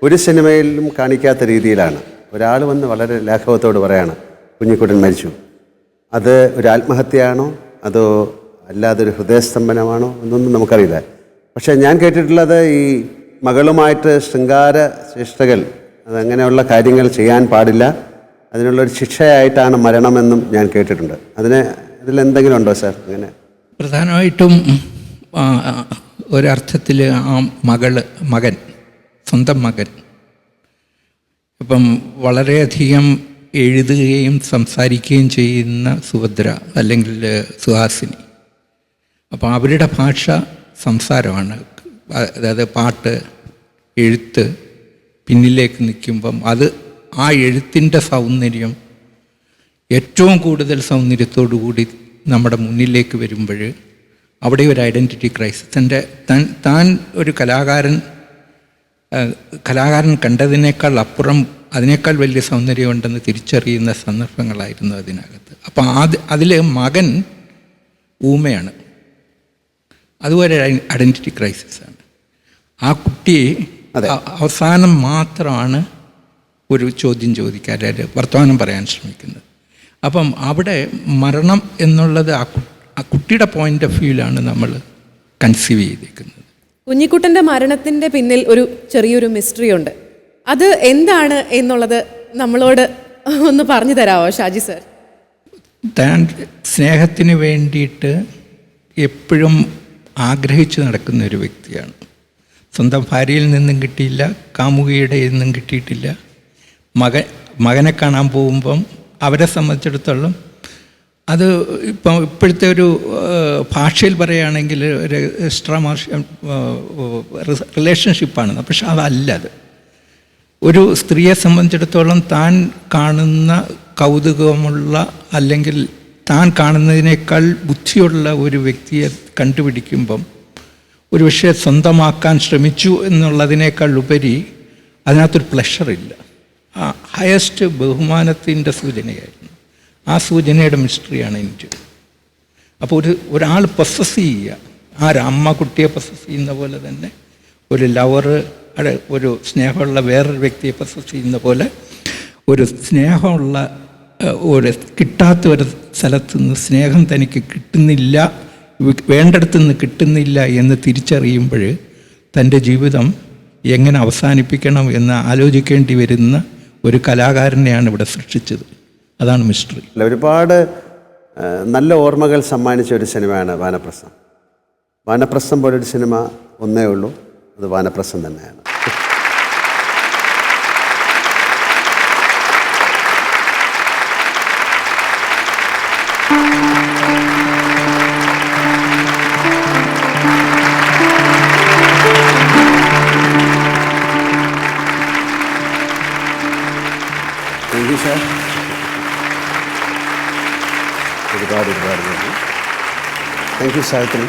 ഒരു സിനിമയിലും കാണിക്കാത്ത രീതിയിലാണ് ഒരാൾ വന്ന് വളരെ ലാഘവത്തോട് പറയാണ് കുഞ്ഞിക്കുട്ടൻ മരിച്ചു. അത് ഒരു ആത്മഹത്യയാണോ അതോ അല്ലാതെ ഒരു ഹൃദയസ്തംഭനമാണോ എന്നൊന്നും നമുക്കറിയില്ല. പക്ഷേ ഞാൻ കേട്ടിട്ടുള്ളത് ഈ മകളുമായിട്ട് ശൃംഗാര ചേഷ്ടകൾ അതങ്ങനെയുള്ള കാര്യങ്ങൾ ചെയ്യാൻ പാടില്ല, അതിനുള്ളൊരു ശിക്ഷയായിട്ടാണ് മരണമെന്നും ഞാൻ കേട്ടിട്ടുണ്ട്. ഇതിലെന്തെങ്കിലും ഉണ്ടോ സാർ? അങ്ങനെ പ്രധാനമായിട്ടും ഒരർത്ഥത്തിൽ ആ മകൻ സ്വന്തം മകൻ ഇപ്പം വളരെയധികം എഴുതുകയും സംസാരിക്കുകയും ചെയ്യുന്ന സുഭദ്ര അല്ലെങ്കിൽ സുഹാസിനി. അപ്പോൾ അവരുടെ ഭാഷ സംസാരമാണ്. അതായത് പാട്ട്, എഴുത്ത് പിന്നിലേക്ക് നിൽക്കുമ്പം അത് ആ എഴുത്തിൻ്റെ സൗന്ദര്യം ഏറ്റവും കൂടുതൽ സൗന്ദര്യത്തോടു കൂടി നമ്മുടെ മുന്നിലേക്ക് വരുമ്പോൾ അവിടെ ഒരു ഐഡൻറ്റിറ്റി ക്രൈസിസ്. താൻ ഒരു കലാകാരൻ കണ്ടതിനേക്കാൾ അപ്പുറം അതിനേക്കാൾ വലിയ സൗന്ദര്യമുണ്ടെന്ന് തിരിച്ചറിയുന്ന സന്ദർഭങ്ങളായിരുന്നു അതിനകത്ത്. അപ്പം അതിൽ മകൻ ഊമയാണ്, അതുപോലെ ഐഡൻറ്റിറ്റി ക്രൈസിസാണ്. ആ കുട്ടി അവസാനം മാത്രമാണ് ഒരു ചോദ്യം ചോദിക്കാൻ, വർത്തമാനം പറയാൻ ശ്രമിക്കുന്നത്. അപ്പം അവിടെ മരണം എന്നുള്ളത് ആ കുട്ടിയുടെ പോയിന്റ് ഓഫ് വ്യൂവിലാണ് നമ്മൾ കൺസീവ് ചെയ്തിരിക്കുന്നത്. കുഞ്ഞിക്കുട്ടൻ്റെ മരണത്തിൻ്റെ പിന്നിൽ ഒരു ചെറിയൊരു മിസ്റ്ററി ഉണ്ട്. അത് എന്താണ് എന്നുള്ളത് നമ്മളോട് ഒന്ന് പറഞ്ഞു തരാമോ ഷാജി സർ? താൻ സ്നേഹത്തിന് വേണ്ടിയിട്ട് എപ്പോഴും ആഗ്രഹിച്ചു നടക്കുന്ന ഒരു വ്യക്തിയാണ്. സ്വന്തം ഭാര്യയിൽ നിന്നും കിട്ടിയില്ല, കാമുകിയുടെ നിന്നും കിട്ടിയിട്ടില്ല. മകനെ കാണാൻ പോകുമ്പം അവരെ സംബന്ധിച്ചിടത്തോളം അത് ഇപ്പോഴത്തെ ഒരു ഭാഷയിൽ പറയുകയാണെങ്കിൽ ഒരു എക്സ്ട്രാ റിലേഷൻഷിപ്പാണ്. പക്ഷെ അതല്ല. അത് ഒരു സ്ത്രീയെ സംബന്ധിച്ചിടത്തോളം താൻ കാണുന്ന കൗതുകമുള്ള അല്ലെങ്കിൽ താൻ കാണുന്നതിനേക്കാൾ ബുദ്ധിയുള്ള ഒരു വ്യക്തിയെ കണ്ടുപിടിക്കുമ്പം ഒരു പക്ഷേ സ്വന്തമാക്കാൻ ശ്രമിച്ചു എന്നുള്ളതിനേക്കാൾ ഉപരി അതിനകത്തൊരു പ്ലഷറില്ല. ആ ഹയസ്റ്റ് ബഹുമാനത്തിൻ്റെ സൂചനയായിരുന്നു. ആ സൂചനയുടെ മിസ്റ്ററിയാണ് എനിക്ക്. അപ്പോൾ ഒരാൾ പൊസസ് ചെയ്യുക, അമ്മ കുട്ടിയെ പൊസസ് ചെയ്യുന്ന പോലെ തന്നെ ഒരു ലവറ് ഒരു സ്നേഹമുള്ള വേറൊരു വ്യക്തിയെ പൊസസ് ചെയ്യുന്ന പോലെ ഒരു സ്നേഹമുള്ള ഒരു കിട്ടാത്ത ഒരു സ്ഥലത്തു നിന്ന് സ്നേഹം തനിക്ക് കിട്ടുന്നില്ല, വേണ്ടിടത്തു നിന്ന് കിട്ടുന്നില്ല എന്ന് തിരിച്ചറിയുമ്പോൾ തൻ്റെ ജീവിതം എങ്ങനെ അവസാനിപ്പിക്കണം എന്ന് ആലോചിക്കേണ്ടി വരുന്ന ഒരു കലാകാരനെയാണ് ഇവിടെ സൃഷ്ടിച്ചത്. അതാണ് മിസ്റ്ററി. ഒരുപാട് നല്ല ഓർമ്മകൾ സമ്മാനിച്ച ഒരു സിനിമയാണ് വാനപ്രസ്ഥം. വാനപ്രസ്ഥം പോലൊരു സിനിമ ഒന്നേ ഉള്ളൂ, അത് വാനപ്രസ്ഥം തന്നെയാണ്. Thank you sir. ഒരുപാട് താങ്ക് യു സാവിത്രി.